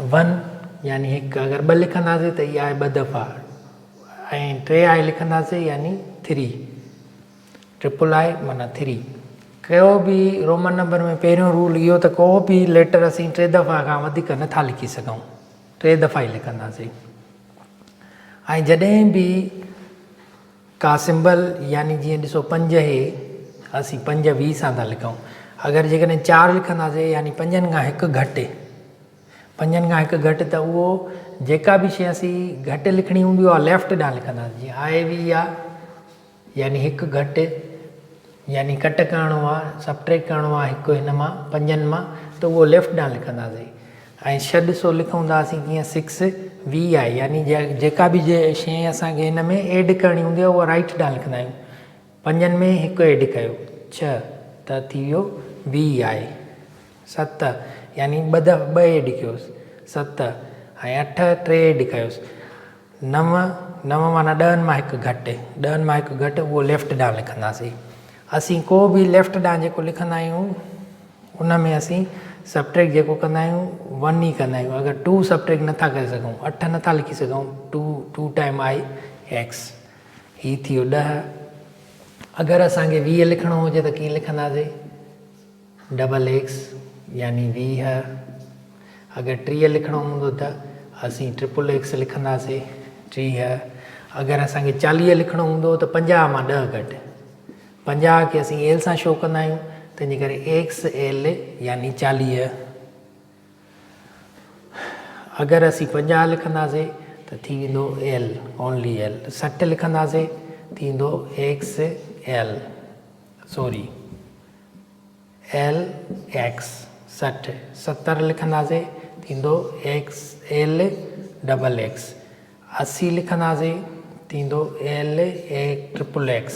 One यानी हिकु, अगरि ॿ लिखंदासीं त इहा आहे ॿ दफ़ा, ऐं टे आहे लिखंदासीं यानी 3, ट्रिपल आई माना 3। को बि रोमन नंबर में पहिरियों रूल इहो त को बि लेटर असीं 3 दफ़ा खां वधीक नथा लिखी सघूं, 3 दफ़ा ई लिखंदासीं। ऐं जॾहिं बि का सिंबल यानी जीअं ॾिसो 5 हे असीं 5 20 सां था लिखूं, अगरि जेकॾहिं 4 लिखंदासीं यानी 5 खां हिकु घटि, 5 खां हिकु घटि त उहो जेका बि शइ असीं घटि लिखणी हूंदी आहे लेफ्ट ॾांहुं लिखंदासीं। जीअं आहे बि आहे यानी हिकु घटि, यानी कट करिणो आहे, सबट्रैक्ट करिणो आहे हिकु हिन मां 5 मां, त उहो लेफ्ट ॾांहुं लिखंदासीं। ऐं 6 ॾिसो लिखूं था असीं कीअं 6 20 आहे, यानी जेका बि शइ असांखे हिन में एड करणी हूंदी आहे उहा राइट ॾांहुं लिखंदा आहियूं। 5 में हिकु एड कयो 6 त थी वियो 20 आहे। 7 यानी 2 एड कयोसि 7, ऐं 8 3 एड कयोसि। 9 माना 10 मां हिकु घटि, 10 मां हिकु घटि, उहो लेफ्ट ॾांहुं लिखंदासीं। असीं को बि लेफ्ट ॾांहुं जेको लिखंदा आहियूं उन में असीं सबट्रैक्ट जेको कंदा आहियूं 1 ई कंदा आहियूं। अगरि 2 सबट्रैक्ट नथा करे सघूं, 8 नथा लिखी सघूं, 2 टाइम आई एक्स, हीअ थी वियो 10। अगरि असांखे 20 लिखिणो हुजे त कीअं लिखंदासीं, डबल एक्स यानी 20। अगरि 30 लिखिणो हूंदो त असीं ट्रिपल एक्स लिखंदासीं 30। अगरि असांखे 40 लिखिणो हूंदो त 50 मां 10 घटि, 50 खे असीं एल सां शो कंदा आहियूं, तंहिंजे करे एक्स एल यानी 40। अगरि असीं 50 लिखंदासीं त थी वेंदो एल, ओनली एल। 60 लिखंदासीं थींदो x L, sorry L x 60। 70 लिखंदासीं थींदो एक्स एल डबल एक्स। 80 लिखंदासीं थींदो एल ट्रिपल एक्स।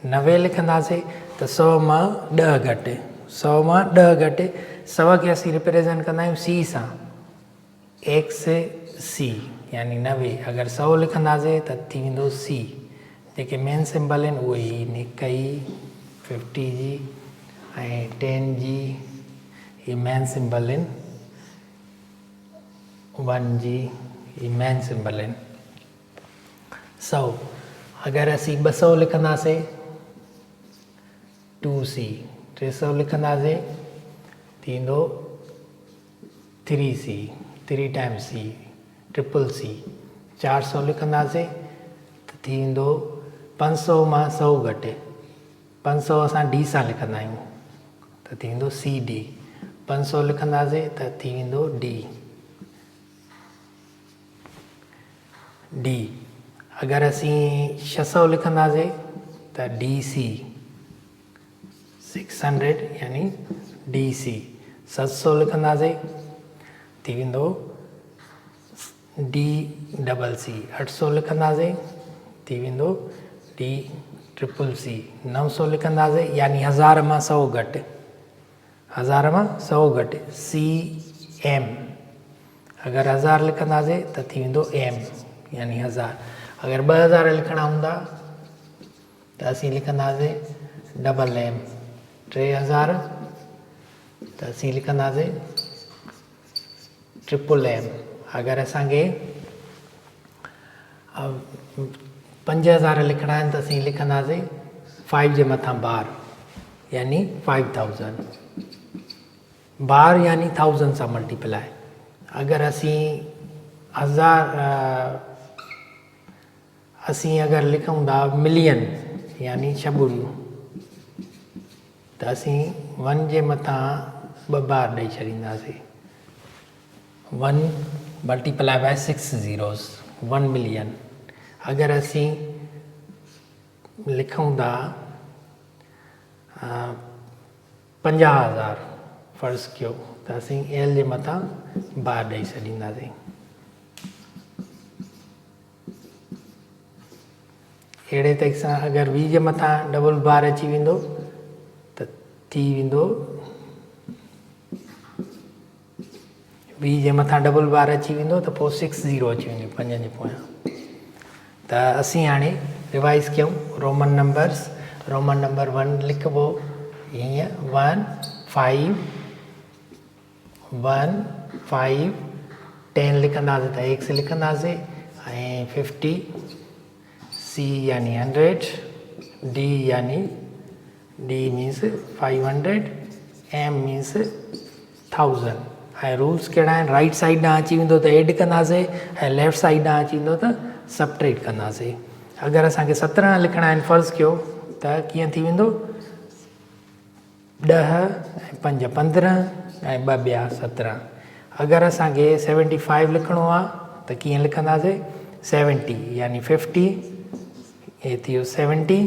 90 लिखंदासीं त 100 मां 10 घटि, 100 मां 10 घटि। 100 खे असीं रिप्रेज़ेंट कंदा आहियूं सी सां, एक्स सी यानी 90। अगरि 100 लिखंदासीं त थी वेंदो सी। जेके मेन सिंबल आहिनि उहे ई हिकु ई 50 जी ऐं 10 जी, इहे मेन सिंबल आहिनि। 1 जी इहे मेन सिंबल आहिनि। 100 अगरि असीं 200 लिखंदासीं 2C, 300 लिखंदासीं थींदो 3C, 3 time C, triple C। 400 लिखंदासीं त थींदो 500 मां 100 घटि, 500 असां डी सां लिखंदा आहियूं त थींदो CD। 500 लिखंदासीं त थी वेंदो D। अगरि असीं 600 लिखंदासीं त DC, 600 यानी DC। 700 लिखंदासीं थी वेंदो D डबल C। 800 लिखंदासीं थी वेंदो D ट्रिपल C। 900 लिखंदासीं यानी 1000 मां 100 घटि, 1000 मां 100 घटि CM। अगरि 1000 लिखंदासीं त थी वेंदो M यानी 1000। अगरि 2000 लिखणा हूंदा त असीं लिखंदासीं डबल M। 3000 त असीं लिखंदासीं ट्रिपल M। अगरि असांखे 5000 लिखणा आहिनि त असीं लिखंदासीं 5 जे मथां बार यानी 5000, बार यानी 1000 सां मल्टीप्लाई। अगरि असीं 1000 असीं अगरि लिखूं था मिलियन यानी 6 ॿुड़ियूं त असीं 1 जे मथां 2 बार ॾेई छॾींदासीं। 1 मल्टीप्लाई बाय 6 zeros, 1 मिलियन। अगरि असीं लिखूं था 50,000 फ़र्ज़ु कयो त असीं एल जे मथां बार ॾेई छॾींदासीं। अहिड़े तरीक़े सां अगरि 20 जे मथां डबल बार अची वेंदो त थी वेंदो 20 जे मथां डबल बार अची वेंदो त पोइ 6 0 अची वेंदियूं 5 जे पोयां। त असीं हाणे रिवाइज़ कयूं रोमन नंबर्स। रोमन नंबर 1 लिखिबो हीअं 1 5 1 5 10 लिखंदासीं त x लिखंदासीं ऐं 50, c यानी 100, d यानी d मीन्स 500, m मीन्स 1000 ऐं रूल्स कहिड़ा आहिनि राइट साइड ॾांहुं अची वेंदो त एड कंदासीं ऐं लेफ्ट साइड ॾांहुं अची वेंदो त सबट्रेक्ट कंदासीं। अगरि असांखे 17 लिखणा आहिनि फ़र्ज़ु कयो त कीअं थी वेंदो 10 ऐं 5 15 ऐं 2 ॿिया 17। अगरि असांखे 75 लिखणो आहे त कीअं लिखंदासीं 70 यानी 50 हे थी वियो 75